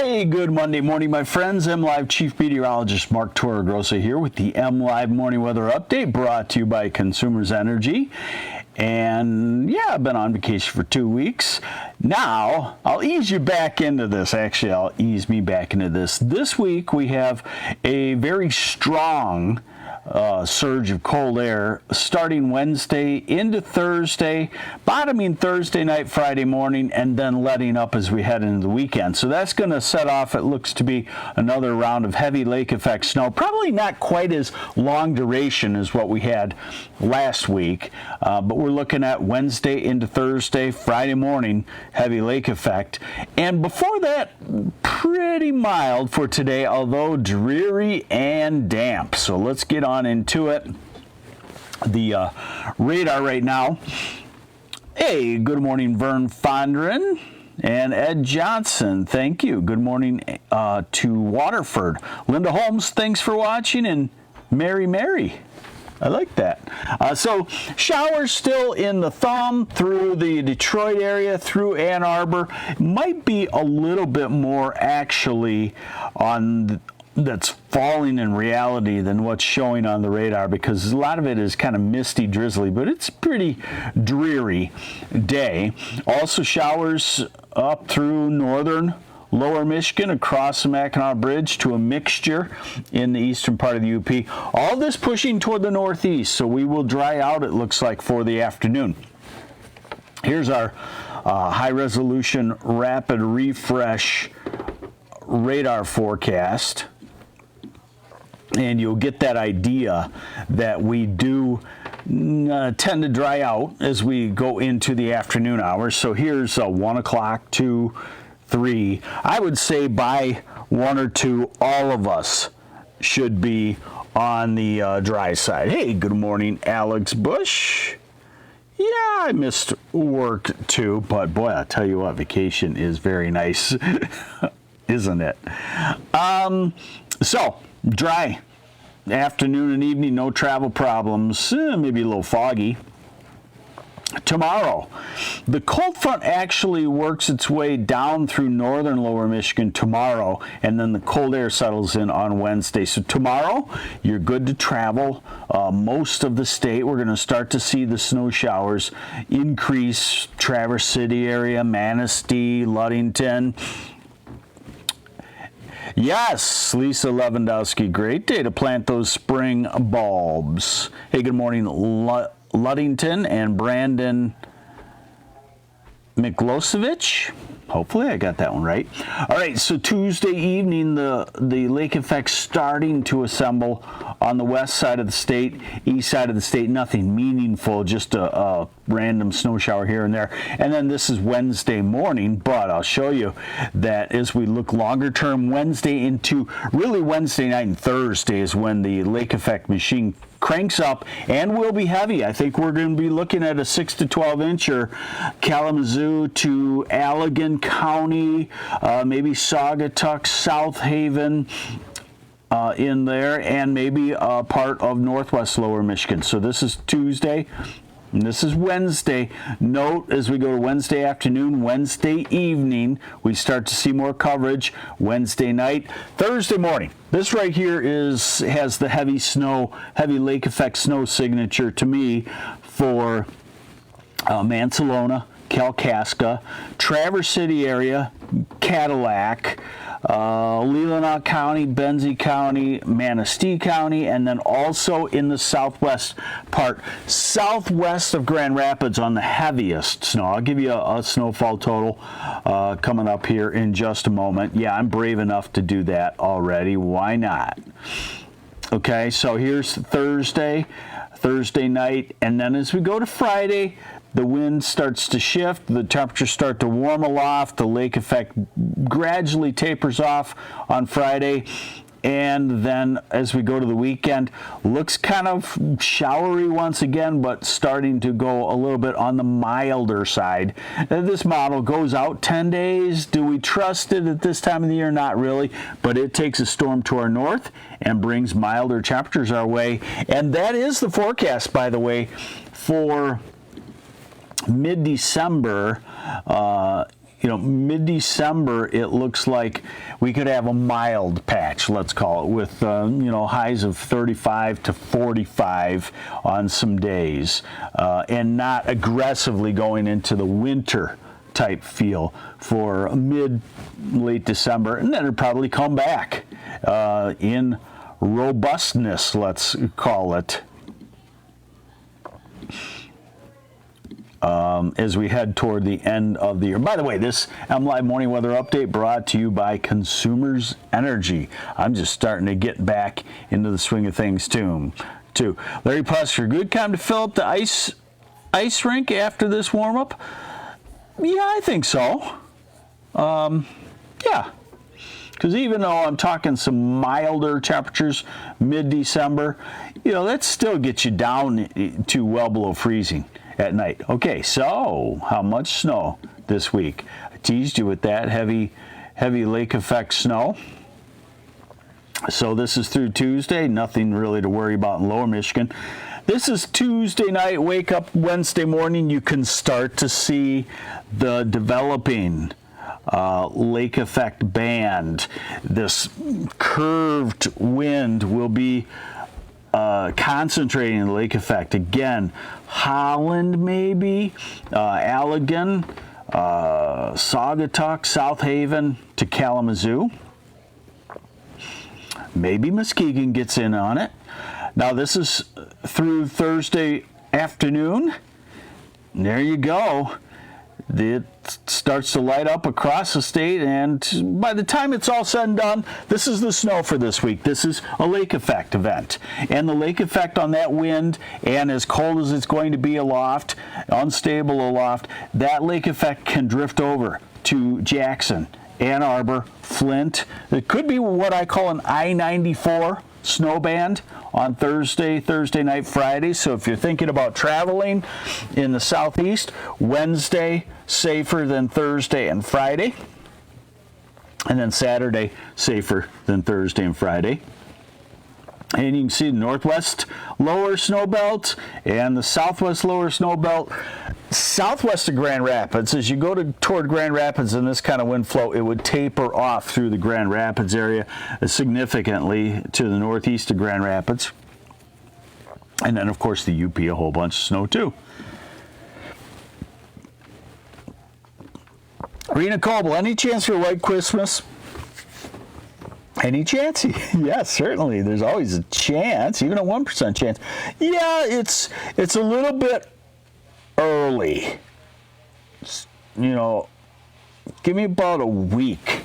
Hey, good Monday morning, my friends. MLive Chief Meteorologist Mark Torregrossa here with the MLive Morning Weather Update brought to you by Consumers Energy. And yeah, I've been on vacation for 2 weeks. Now, I'll ease you back into this. Actually, I'll ease me back into this. This week, we have a very strong surge of cold air starting Wednesday into Thursday, bottoming Thursday night, Friday morning, and then letting up as we head into the weekend. So that's going to set off, it looks to be, another round of heavy lake effect snow. Probably not quite as long duration as what we had last week, but we're looking at Wednesday into Thursday, Friday morning, heavy lake effect. And before that, pretty mild for today, although dreary and damp. So let's get on into it. The radar right now. Hey, good morning, Vern Fondren and Ed Johnson. Thank you. Good morning to Waterford. Linda Holmes, thanks for watching, and Mary. I like that. So showers still in the thumb through the Detroit area, through Ann Arbor. Might be a little bit more actually on that's falling in reality than what's showing on the radar, because a lot of it is kind of misty, drizzly, but it's a pretty dreary day. Also showers up through northern lower Michigan, across the Mackinac Bridge, to a mixture in the eastern part of the UP. All this pushing toward the northeast, so we will dry out, it looks like, for the afternoon. Here's our high-resolution rapid refresh radar forecast. And you'll get that idea that we do tend to dry out as we go into the afternoon hours. So here's 1 o'clock, 2, 3. I would say by 1 or 2, all of us should be on the dry side. Hey, good morning, Alex Bush. Yeah, I missed work too, but boy, I'll tell you what, vacation is very nice, isn't it? So, dry afternoon and evening, no travel problems, maybe a little foggy. Tomorrow, the cold front actually works its way down through northern lower Michigan tomorrow, and then the cold air settles in on Wednesday. So tomorrow, you're good to travel. Most of the state, we're going to start to see the snow showers increase. Traverse City area, Manistee, Ludington. Yes, Lisa Lewandowski, great day to plant those spring bulbs. Hey, good morning, Ludington and Brandon Miklosevich. Hopefully I got that one right. All right, so Tuesday evening, the lake effect starting to assemble on the west side of the state, east side of the state. Nothing meaningful, just a random snow shower here and there. And then this is Wednesday morning, but I'll show you that as we look longer term, Wednesday into really Wednesday night and Thursday is when the lake effect machine cranks up and will be heavy. I think we're going to be looking at a 6 to 12 incher Kalamazoo to Allegan County, maybe Saugatuck, South Haven in there, and maybe a part of northwest lower Michigan. So this is Tuesday. And this is Wednesday. Note, as we go to Wednesday afternoon, Wednesday evening, we start to see more coverage. Wednesday night, Thursday morning. This right here has the heavy snow, heavy lake effect snow signature to me for Mansalona, Kalkaska, Traverse City area, Cadillac, Leelanau County, Benzie County, Manistee County, and then also in the southwest part, southwest of Grand Rapids on the heaviest snow. I'll give you a snowfall total coming up here in just a moment. Yeah, I'm brave enough to do that already. Why not? Okay, so here's Thursday night, and then as we go to Friday, the wind starts to shift, the temperatures start to warm aloft, the lake effect gradually tapers off on Friday, and then as we go to the weekend, looks kind of showery once again, but starting to go a little bit on the milder side. This model goes out 10 days. Do we trust it at this time of the year? Not really, but it takes a storm to our north and brings milder temperatures our way, and that is the forecast, by the way, for mid-December mid-December, it looks like we could have a mild patch, let's call it, with, highs of 35 to 45 on some days, and not aggressively going into the winter type feel for late December, and then it'll probably come back in robustness, let's call it, as we head toward the end of the year. By the way, this MLive Morning Weather Update brought to you by Consumers Energy. I'm just starting to get back into the swing of things too. Larry Pusker, good time to fill up the ice rink after this warm-up? Yeah, I think so. Yeah. Because even though I'm talking some milder temperatures mid-December, that still gets you down to well below freezing at night. Okay, so how much snow this week? I teased you with that heavy lake effect snow. So this is through Tuesday. Nothing really to worry about in Lower Michigan. This is Tuesday night. Wake up Wednesday morning. You can start to see the developing lake effect band. This curved wind will be concentrating the lake effect. Again, Holland maybe, Allegan, Saugatuck, South Haven to Kalamazoo. Maybe Muskegon gets in on it. Now this is through Thursday afternoon. There you go. It starts to light up across the state, and by the time it's all said and done, this is the snow for this week. This is a lake effect event. And the lake effect on that wind, and as cold as it's going to be aloft, unstable aloft, that lake effect can drift over to Jackson, Ann Arbor, Flint. It could be what I call an I-94 snow band on Thursday night, Friday. So if you're thinking about traveling in the southeast, Wednesday safer than Thursday and Friday, and then Saturday safer than Thursday and Friday. And you can see the northwest lower snow belt and the southwest lower snow belt. Southwest of Grand Rapids, as you go toward Grand Rapids in this kind of wind flow, it would taper off through the Grand Rapids area significantly to the northeast of Grand Rapids. And then, of course, the UP, a whole bunch of snow, too. Rena Coble, any chance for a white Christmas? Any chance? Yes, certainly. There's always a chance, even a 1% chance. Yeah, it's a little bit early. Give me about a week.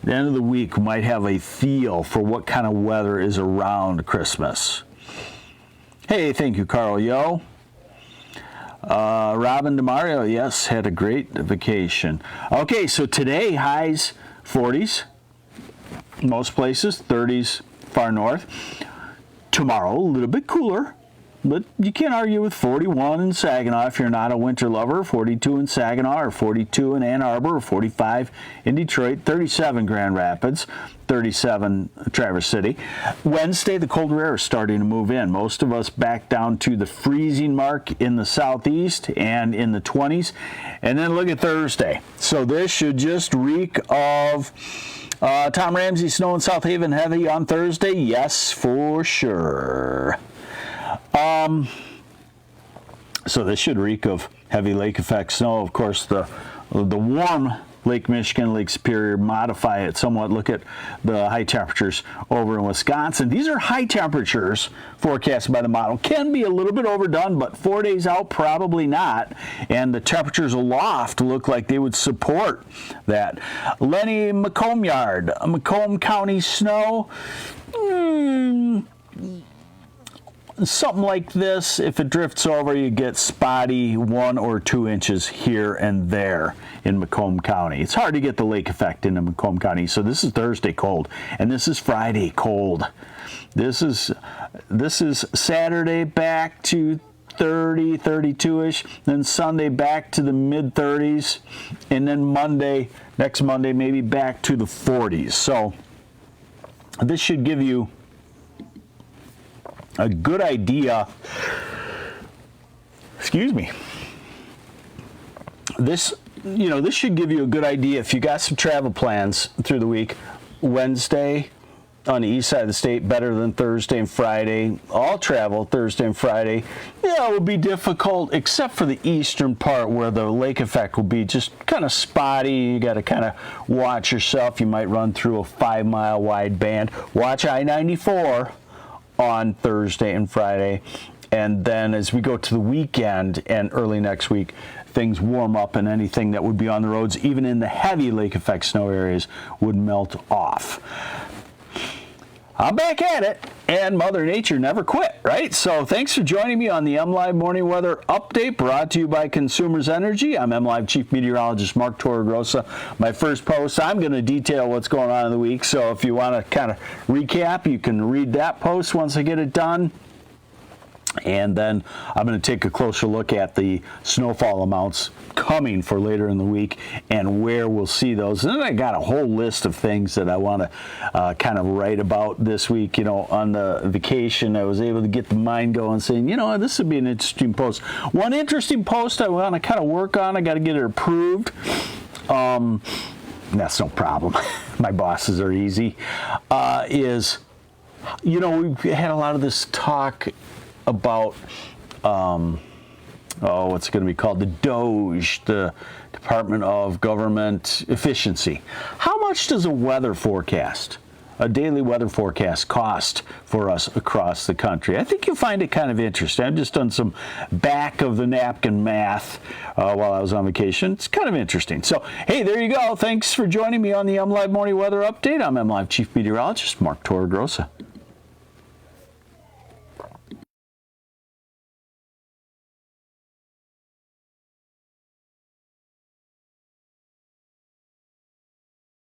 The end of the week, we might have a feel for what kind of weather is around Christmas. Hey, thank you, Carl Yo. Robin DeMario, yes, had a great vacation. Okay, so today, highs 40s. Most places, 30s far north. Tomorrow, a little bit cooler, but you can't argue with 41 in Saginaw if you're not a winter lover, 42 in Saginaw, or 42 in Ann Arbor, or 45 in Detroit, 37 Grand Rapids, 37 Traverse City. Wednesday, the colder air is starting to move in. Most of us back down to the freezing mark in the southeast and in the 20s. And then look at Thursday. So this should just reek of Tom Ramsey, snow in South Haven, heavy on Thursday. Yes, for sure. So this should reek of heavy lake effect snow. Of course, the warm Lake Michigan, Lake Superior modify it somewhat. Look at the high temperatures over in Wisconsin. These are high temperatures forecasted by the model. Can be a little bit overdone, but 4 days out, probably not. And the temperatures aloft look like they would support that. Lenny Macomb Yard, Macomb County snow. Something like this, if it drifts over, you get spotty 1 or 2 inches here and there in Macomb County. It's hard to get the lake effect into Macomb County. So this is Thursday cold, and this is Friday cold. This is Saturday back to 30, 32-ish, then Sunday back to the mid-30s, and then next Monday, maybe back to the 40s. So this should give you a good idea. Excuse me. This this should give you a good idea if you got some travel plans through the week. Wednesday on the east side of the state, better than Thursday and Friday. All travel Thursday and Friday. Yeah, it will be difficult, except for the eastern part where the lake effect will be just kind of spotty. You got to kind of watch yourself. You might run through a 5-mile wide band. Watch I-94 on Thursday and Friday. And then as we go to the weekend and early next week, things warm up and anything that would be on the roads, even in the heavy lake effect snow areas, would melt off. I'm back at it, and Mother Nature never quit, right? So thanks for joining me on the MLive Morning Weather Update, brought to you by Consumers Energy. I'm MLive Chief Meteorologist Mark Torregrossa. My first post, I'm going to detail what's going on in the week, so if you want to kind of recap, you can read that post once I get it done. And then I'm going to take a closer look at the snowfall amounts coming for later in the week and where we'll see those. And then I got a whole list of things that I want to kind of write about this week. On the vacation, I was able to get the mind going saying, this would be an interesting post. One interesting post I want to kind of work on, I got to get it approved. That's no problem. My bosses are easy. We've had a lot of this talk about what's going to be called the DOGE, the Department of Government Efficiency. How much does a weather forecast, a daily weather forecast, cost for us across the country? I think you'll find it kind of interesting. I've just done some back of the napkin math while I was on vacation. It's kind of interesting. So, hey, there you go. Thanks for joining me on the MLive Morning Weather Update. I'm MLive Chief Meteorologist Mark Torregrossa.